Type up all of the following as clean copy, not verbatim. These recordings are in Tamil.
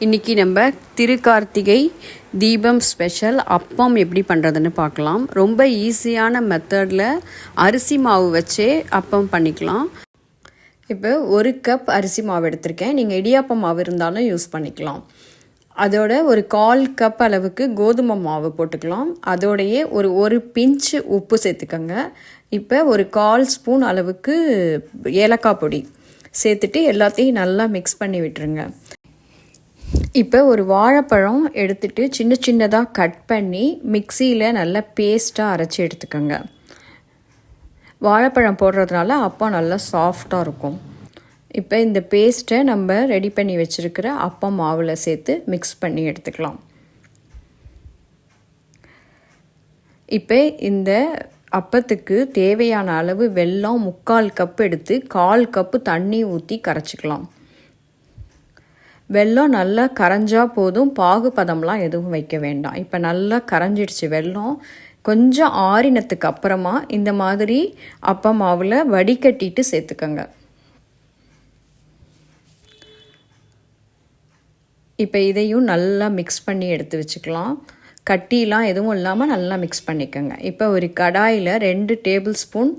இன்றைக்கி நம்ம திருக்கார்த்திகை தீபம் ஸ்பெஷல் அப்பம் எப்படி பண்ணுறதுன்னு பார்க்கலாம். ரொம்ப ஈஸியான மெத்தடில் அரிசி மாவு வச்சே அப்பம் பண்ணிக்கலாம். இப்போ 1 கப் அரிசி மாவு எடுத்திருக்கேன். நீங்கள் இடியாப்பம் மாவு இருந்தாலும் யூஸ் பண்ணிக்கலாம். அதோட ஒரு 1/4 கப் அளவுக்கு கோதுமை மாவு போட்டுக்கலாம். அதோடையே ஒரு பிஞ்சு உப்பு சேர்த்துக்கோங்க. இப்போ ஒரு 1/4 ஸ்பூன் அளவுக்கு ஏலக்காய் பொடி சேர்த்துட்டு எல்லாத்தையும் நல்லா மிக்ஸ் பண்ணி விட்டுருங்க. இப்போ ஒரு வாழைப்பழம் எடுத்துகிட்டு சின்ன சின்னதாக கட் பண்ணி மிக்சியில் நல்லா பேஸ்ட்டாக அரைச்சி எடுத்துக்கோங்க. வாழைப்பழம் போடுறதுனால அப்பம் நல்லா சாஃப்டாக இருக்கும். இப்போ இந்த பேஸ்ட்டை நம்ம ரெடி பண்ணி வச்சுருக்கிற அப்பம் மாவில் சேர்த்து மிக்ஸ் பண்ணி எடுத்துக்கலாம். இப்போ இந்த அப்பத்துக்கு தேவையான அளவு வெல்லம் 3/4 கப் எடுத்து 1/4 கப்பு தண்ணி ஊற்றி கரைச்சிக்கலாம். வெல்லம் நல்லா கரைஞ்சா போதும், பாகு பதம்லாம் எதுவும் வைக்க வேண்டாம். இப்போ நல்லா கரைஞ்சிடுச்சு வெல்லம். கொஞ்சம் ஆறினத்துக்கு அப்புறமா இந்த மாதிரி அப்ப மாவில் வடிகட்டிட்டு சேர்த்துக்கோங்க. இப்போ இதையும் நல்லா மிக்ஸ் பண்ணி எடுத்து வச்சுக்கலாம். கட்டிலாம் எதுவும் இல்லாமல் நல்லா மிக்ஸ் பண்ணிக்கோங்க. இப்போ ஒரு கடாயில் 2 டேபிள் ஸ்பூன்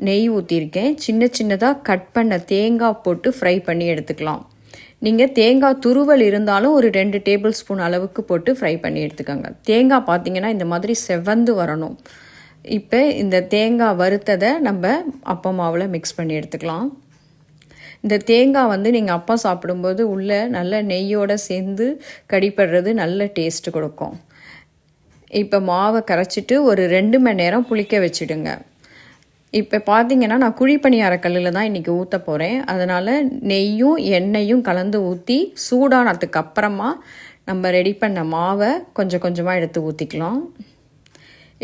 நெய் ஊற்றிருக்கேன். சின்ன சின்னதாக கட் பண்ண தேங்காய் போட்டு ஃப்ரை பண்ணி எடுத்துக்கலாம். நீங்கள் தேங்காய் துருவல் இருந்தாலும் ஒரு 2 டேபிள் ஸ்பூன் அளவுக்கு போட்டு ஃப்ரை பண்ணி எடுத்துக்கோங்க. தேங்காய் பார்த்திங்கன்னா இந்த மாதிரி செவந்து வரணும். இப்போ இந்த தேங்காய் வறுத்ததை நம்ம அப்பம் மாவில் மிக்ஸ் பண்ணி எடுத்துக்கலாம். இந்த தேங்காய் நீங்கள் அப்பம் சாப்பிடும்போது உள்ளே நல்ல நெய்யோடு சேர்ந்து கடிப்படுறது நல்ல டேஸ்ட்டு கொடுக்கும். இப்போ மாவை கரைச்சிட்டு ஒரு 2 மணி நேரம் புளிக்க வச்சுடுங்க. இப்போ பார்த்தீங்கன்னா நான் குழிப்பணியார கல்லில் தான் இன்றைக்கி ஊற்ற போகிறேன். அதனால் நெய்யும் எண்ணெயும் கலந்து ஊற்றி சூடானதுக்கு அப்புறமா நம்ம ரெடி பண்ண மாவை கொஞ்சம் கொஞ்சமாக எடுத்து ஊற்றிக்கலாம்.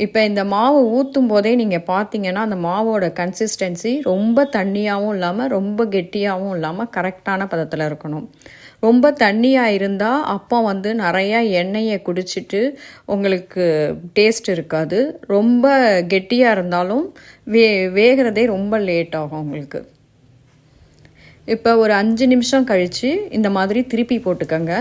இப்போ இந்த மாவு ஊற்றும் போதே நீங்கள் பார்த்தீங்கன்னா அந்த மாவோட கன்சிஸ்டன்சி ரொம்ப தண்ணியாகவும் இல்லாமல் ரொம்ப கெட்டியாகவும் இல்லாமல் கரெக்டான பதத்தில் இருக்கணும். ரொம்ப தண்ணியாக இருந்தால் அப்பம் நிறையா எண்ணெயை குடிச்சிட்டு உங்களுக்கு டேஸ்ட் இருக்காது. ரொம்ப கெட்டியாக இருந்தாலும் வேகிறதே ரொம்ப லேட் ஆகும் உங்களுக்கு. இப்போ ஒரு 5 நிமிஷம் கழித்து இந்த மாதிரி திருப்பி போட்டுக்கோங்க.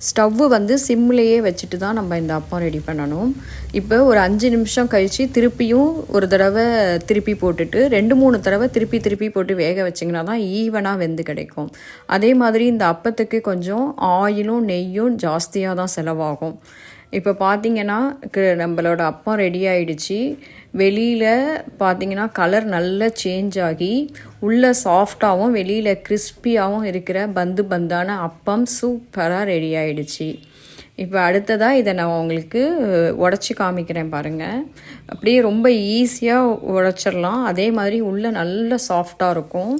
ஸ்டவ்வு சிம்லேயே வச்சுட்டு தான் நம்ம இந்த அப்பம் ரெடி பண்ணணும். இப்போ ஒரு 5 நிமிஷம் கழித்து திருப்பியும் ஒரு தடவை திருப்பி போட்டுட்டு 2-3 தடவை திருப்பி போட்டு வேக வச்சிங்கன்னா தான் ஈவனாக வெந்து கிடைக்கும். அதே மாதிரி இந்த அப்பத்துக்கு கொஞ்சம் ஆயிலும் நெய்யும் ஜாஸ்தியாக தான் செலவாகும். இப்போ பார்த்தீங்கன்னா நம்மளோட அப்பம் ரெடி ஆகிடுச்சு. வெளியில் பார்த்தீங்கன்னா கலர் நல்லா சேஞ்ச் ஆகி உள்ளே சாஃப்டாகவும் வெளியில் கிறிஸ்பியாகவும் இருக்கிற பந்தான அப்பம் சூப்பராக ரெடி ஆகிடுச்சு. இப்போ அடுத்ததாக இதை நான் உங்களுக்கு உடச்சி காமிக்கிறேன் பாருங்கள். அப்படியே ரொம்ப ஈஸியாக உடச்சிடலாம். அதே மாதிரி உள்ளே நல்ல சாஃப்டாக இருக்கும்.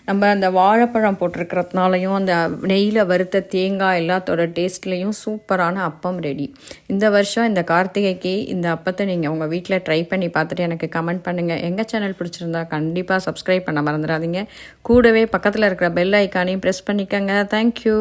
நம்ம அந்த வாழைப்பழம் போட்டிருக்கிறதுனாலையும் அந்த நெய்யில் வறுத்த தேங்காய் எல்லாத்தோட டேஸ்ட்லேயும் சூப்பரான அப்பம் ரெடி. இந்த வருஷம் இந்த கார்த்திகைக்கு இந்த அப்பத்தை நீங்கள் உங்கள் வீட்டில் ட்ரை பண்ணி பார்த்துட்டு எனக்கு கமெண்ட் பண்ணுங்கள். எங்கள் சேனல் பிடிச்சிருந்தா கண்டிப்பாக சப்ஸ்கிரைப் பண்ண மறந்துடாதீங்க. கூடவே பக்கத்தில் இருக்கிற பெல் ஐக்கானையும் ப்ரெஸ் பண்ணிக்கோங்க. தேங்க்யூ.